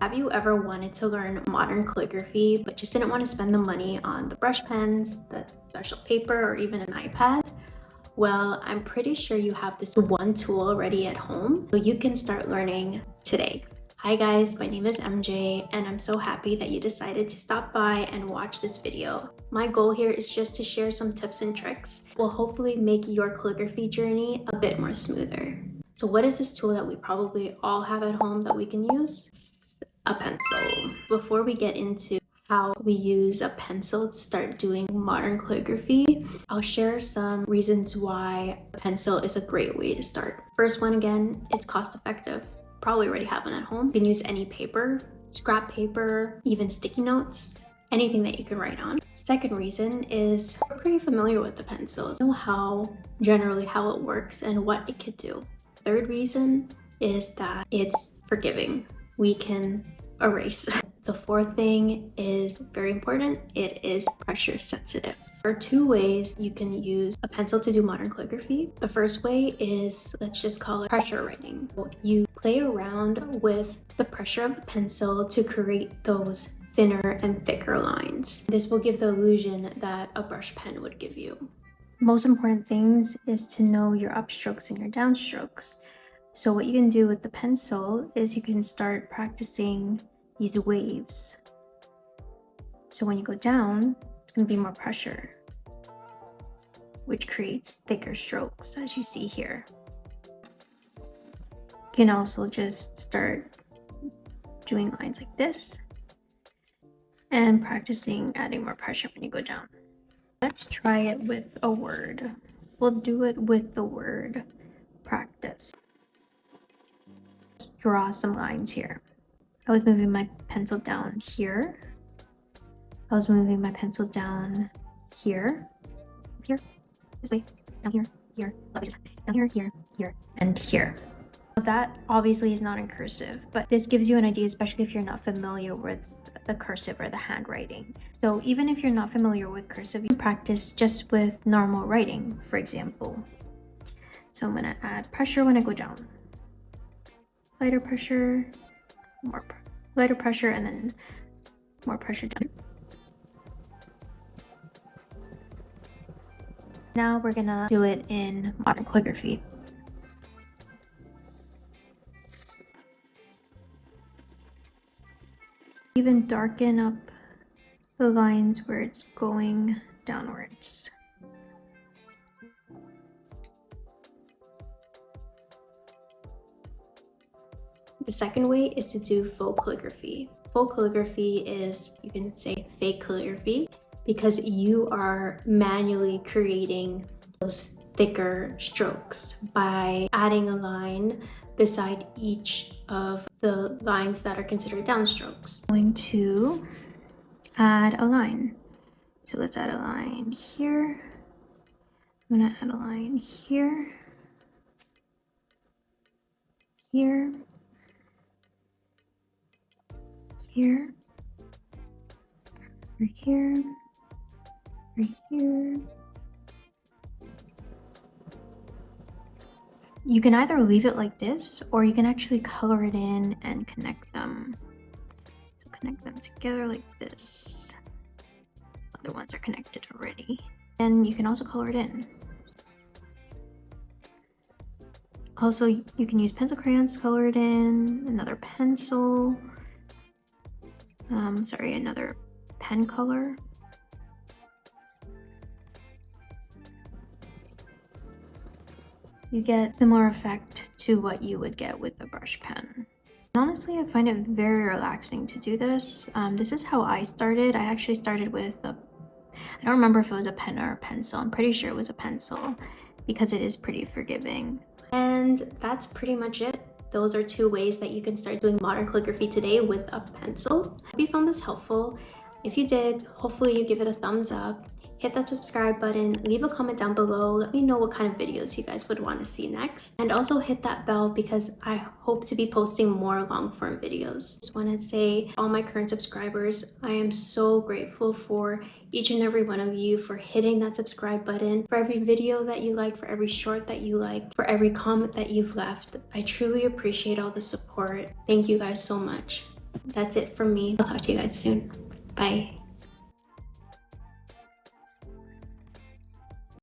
Have you ever wanted to learn modern calligraphy but just didn't want to spend the money on the brush pens, the special paper, or even an iPad? Well, I'm pretty sure you have this one tool already at home, so you can start learning today. Hi guys, my name is MJ, and I'm so happy that you decided to stop by and watch this video. My goal here is just to share some tips and tricks that will hopefully make your calligraphy journey a bit more smoother. So what is this tool that we probably all have at home that we can use? It's a pencil. Before we get into how we use a pencil to start doing modern calligraphy, I'll share some reasons why a pencil is a great way to start. First one, again, it's cost effective. Probably already have one at home. You can use any paper, scrap paper, even sticky notes, anything that you can write on. Second reason is we're pretty familiar with the pencils. We know generally how it works and what it could do. Third reason is that it's forgiving. We can erase. The fourth thing is very important. It is pressure sensitive. There are two ways you can use a pencil to do modern calligraphy. The first way is, let's just call it pressure writing. You play around with the pressure of the pencil to create those thinner and thicker lines. This will give the illusion that a brush pen would give you. Most important things is to know your upstrokes and your downstrokes. So what you can do with the pencil is you can start practicing these waves. So when you go down, it's going to be more pressure, which creates thicker strokes, as you see here. You can also just start doing lines like this and practicing adding more pressure when you go down. Let's try it with a word. We'll do it with the word practice. Let's draw some lines here. I was moving my pencil down here. I was moving my pencil down here, this way, down here, down here, here, and here. That obviously is not in cursive, but this gives you an idea, especially if you're not familiar with the cursive or the handwriting. So even if you're not familiar with cursive, you can practice just with normal writing, for example. So I'm gonna add pressure when I go down. Lighter pressure, lighter pressure, and then more pressure down. Now we're gonna do it in modern calligraphy. Even darken up the lines where it's going downwards. The second way is to do faux calligraphy. Faux calligraphy is, you can say, fake calligraphy, because you are manually creating those thicker strokes by adding a line beside each of the lines that are considered downstrokes. I'm going to add a line. So let's add a line here. I'm gonna add a line here, here, here, right here, right here. You can either leave it like this, or you can actually color it in and connect them. So connect them together like this. Other ones are connected already. And you can also color it in. Also, you can use pencil crayons to color it in, another pencil, another pen color. You get similar effect to what you would get with a brush pen. And honestly, I find it very relaxing to do this. This is how I started. I actually started with I don't remember if it was a pen or a pencil. I'm pretty sure it was a pencil because it is pretty forgiving. And that's pretty much it. Those are two ways that you can start doing modern calligraphy today with a pencil. I hope you found this helpful. If you did, hopefully you give it a thumbs up. Hit that subscribe button, leave a comment down below. Let me know what kind of videos you guys would want to see next. And also hit that bell because I hope to be posting more long form videos. Just want to say, all my current subscribers, I am so grateful for each and every one of you for hitting that subscribe button, for every video that you liked, for every short that you liked, for every comment that you've left. I truly appreciate all the support. Thank you guys so much. That's it from me. I'll talk to you guys soon. Bye.